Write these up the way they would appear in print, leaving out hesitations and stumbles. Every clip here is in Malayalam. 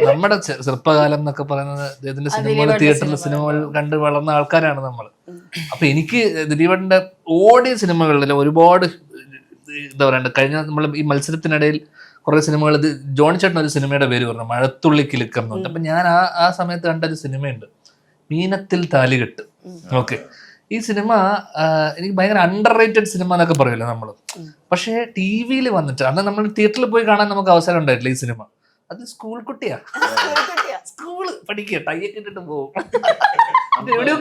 നമ്മുടെ ചെറുപ്പകാലം എന്നൊക്കെ പറയുന്നത് അദ്ദേഹത്തിന്റെ സിനിമകൾ, തിയേറ്ററിൽ സിനിമകൾ കണ്ട് വളർന്ന ആൾക്കാരാണ് നമ്മൾ. അപ്പൊ എനിക്ക് ദിലീപന്റെ ഓടിയ സിനിമകളിൽ ഒരുപാട് എന്താ പറയണ്ട, കഴിഞ്ഞ നമ്മൾ ഈ മത്സരത്തിനിടയിൽ കുറെ സിനിമകൾ, ജോണി ചേട്ടൻ ഒരു സിനിമയുടെ പേര് പറഞ്ഞു, മഴത്തുള്ളി കിലുക്കം എന്ന് പറഞ്ഞിട്ട്. അപ്പൊ ഞാൻ ആ സമയത്ത് കണ്ട ഒരു സിനിമയുണ്ട്, മീനത്തിൽ താലികെട്ട്. ഓക്കെ, ഈ സിനിമ എനിക്ക് ഭയങ്കര അണ്ടർ റേറ്റഡ് സിനിമ എന്നൊക്കെ പറയുമല്ലോ നമ്മള്. പക്ഷേ ടി വിയിൽ വന്നിട്ട് അന്ന് നമ്മൾ തിയേറ്ററിൽ പോയി കാണാൻ നമുക്ക് അവസരം ഉണ്ടായിട്ടില്ല ഈ സിനിമ. അത് സ്കൂൾ കുട്ടിയാ, സ്കൂള് പഠിക്കുക, ടൈയൊക്കെ ഇട്ടിട്ട് പോകും, എവിടെയോ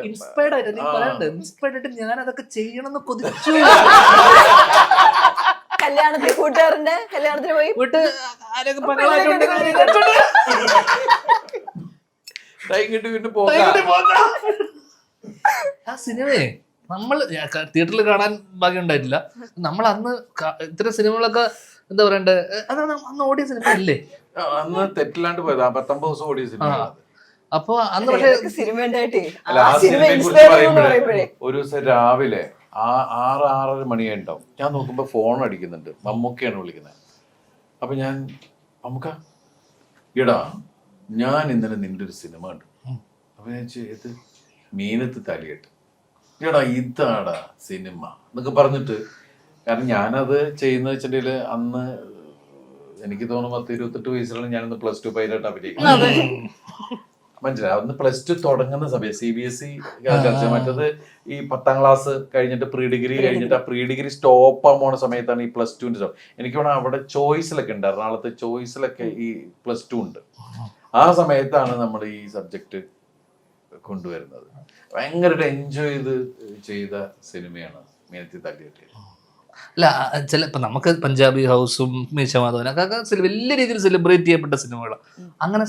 ഇൻസ്പയർഡ് ആയിട്ട് നീ പറയണ്ട്, ഇൻസ്പയർഡ് ആയിട്ട് ഞാൻ അതൊക്കെ ചെയ്യണമെന്ന് കൊതിച്ചു. കല്യാണത്തിന് കൂട്ടുകാരന്റെ കല്യാണത്തിന് പോയി വീട്ട് ആരൊക്കെ ആ സിനിമയെ നമ്മൾ തിയേറ്ററിൽ കാണാൻ ഭാഗ്യം ഉണ്ടായിട്ടില്ല. നമ്മൾ അന്ന് ഇത്തരം സിനിമകളൊക്കെ എന്താ പറയണ്ടേ, അതാണ് അന്ന് ഓടിയ സിനിമ അല്ലേ, അന്ന് തെറ്റില്ലാണ്ട് പോയത് 19 ദിവസം ഓടിയ സിനിമ. അപ്പൊ അന്ന് പക്ഷേ സിനിമ ഉണ്ടായിട്ടേ ഒരു ദിവസം രാവിലെ 6-6:30 മണിയുണ്ടാവും. ഞാൻ നോക്കുമ്പോ ഫോൺ അടിക്കുന്നുണ്ട്, മമ്മൂക്കയാണ് വിളിക്കുന്നത്. അപ്പൊ ഞാൻ, മമ്മൂക്ക എടാ ഞാൻ ഇന്നലെ നിന്റെ ഒരു സിനിമ കണ്ടു. അപ്പൊ ഞാൻ ഇത് മീനത്ത് താലികെട്ട്, എടാ ഇതാടാ സിനിമ എന്നൊക്കെ പറഞ്ഞിട്ട്. കാരണം ഞാനത് ചെയ്യുന്ന വെച്ചിട്ടുണ്ടെങ്കിൽ അന്ന് എനിക്ക് തോന്നുന്നു 10-28 വയസ്സിലാണ് ഞാനൊന്ന് +2 പൈലറ്റ് അഭിനയിക്കുന്നത്. മനസ്സിലായി, അന്ന് +2 തുടങ്ങുന്ന സമയം CBSE. മറ്റത് ഈ 10ാം ക്ലാസ് കഴിഞ്ഞിട്ട് പ്രീ ഡിഗ്രി കഴിഞ്ഞിട്ട് ആ പ്രീ ഡിഗ്രി സ്റ്റോപ്പ് ആകാൻ പോണ സമയത്താണ് ഈ +2ന്റെ സ്റ്റോപ്പ്. എനിക്ക് വേണം അവിടെ ചോയ്സിലൊക്കെ ഉണ്ട്, എറണാകുളത്ത് ചോയ്സിലൊക്കെ ഈ +2 ഉണ്ട്. ആ സമയത്താണ് നമ്മൾ ഈ സബ്ജക്റ്റ് കൊണ്ടുവരുന്നത്. ഭയങ്കരമായിട്ട് എൻജോയ് ചെയ്ത സിനിമയാണ് മീനത്തിൽ താലികെട്ട്. അല്ല ഇപ്പൊ നമുക്ക് പഞ്ചാബി ഹൗസും മീശമാധവനൊക്കെ വലിയ രീതിയിൽ സെലിബ്രേറ്റ് ചെയ്യപ്പെട്ട സിനിമകളാണ്. അങ്ങനെ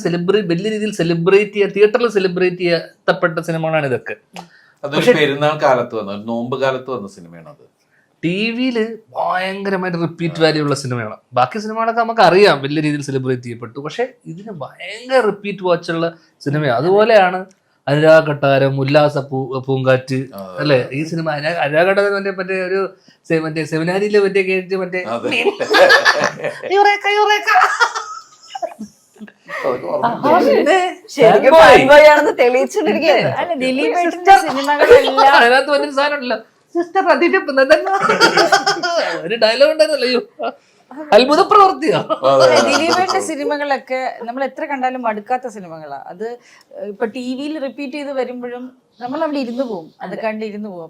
വലിയ രീതിയിൽ സെലിബ്രേറ്റ് ചെയ്യാൻ, തിയേറ്ററിൽ സെലിബ്രേറ്റ് ചെയ്യപ്പെട്ട സിനിമകളാണ് ഇതൊക്കെ. അതൊരു പെരുന്നാൾ കാലത്ത് വന്ന, നോമ്പ് കാലത്ത് വന്ന സിനിമയാണ് അത്. ടി വിയില് ഭയങ്കരമായിട്ട് റിപ്പീറ്റ് വാല്യൂ ഉള്ള സിനിമയാണ്. ബാക്കി സിനിമകളൊക്കെ നമുക്ക് അറിയാം വലിയ രീതിയിൽ സെലിബ്രേറ്റ് ചെയ്യപ്പെട്ടു, പക്ഷെ ഇതിന് ഭയങ്കര റിപ്പീറ്റ് വാച്ചുള്ള സിനിമയാണ്. അതുപോലെയാണ് അനുരാഗ് കൊട്ടാരം, ഉല്ലാസ പൂങ്കാറ്റ് അല്ലെ ഈ സിനിമ. അനുരാഗ് കൊട്ടാരം മറ്റേ ഒരു മറ്റേ സെമിനാരിയിലെ മറ്റേ കേട്ട് മറ്റേ അതിനകത്ത് വന്നൊരു സാധനം ഉണ്ടല്ലോ, സിസ്റ്റർ ഒരു ഡയലോഗ് ഉണ്ടായിരുന്നല്ലോ, അയ്യോ അത്ഭുത പ്രവർത്തിയാ. ദിലീപേട്ടന്റെ സിനിമകളൊക്കെ നമ്മൾ എത്ര കണ്ടാലും മടുക്കാത്ത സിനിമകളാ. അത് ഇപ്പൊ ടി വിയിൽ റിപ്പീറ്റ് ചെയ്ത് വരുമ്പോഴും നമ്മൾ അവിടെ ഇരുന്ന് പോകും, അത് കണ്ടിരുന്ന് പോകും.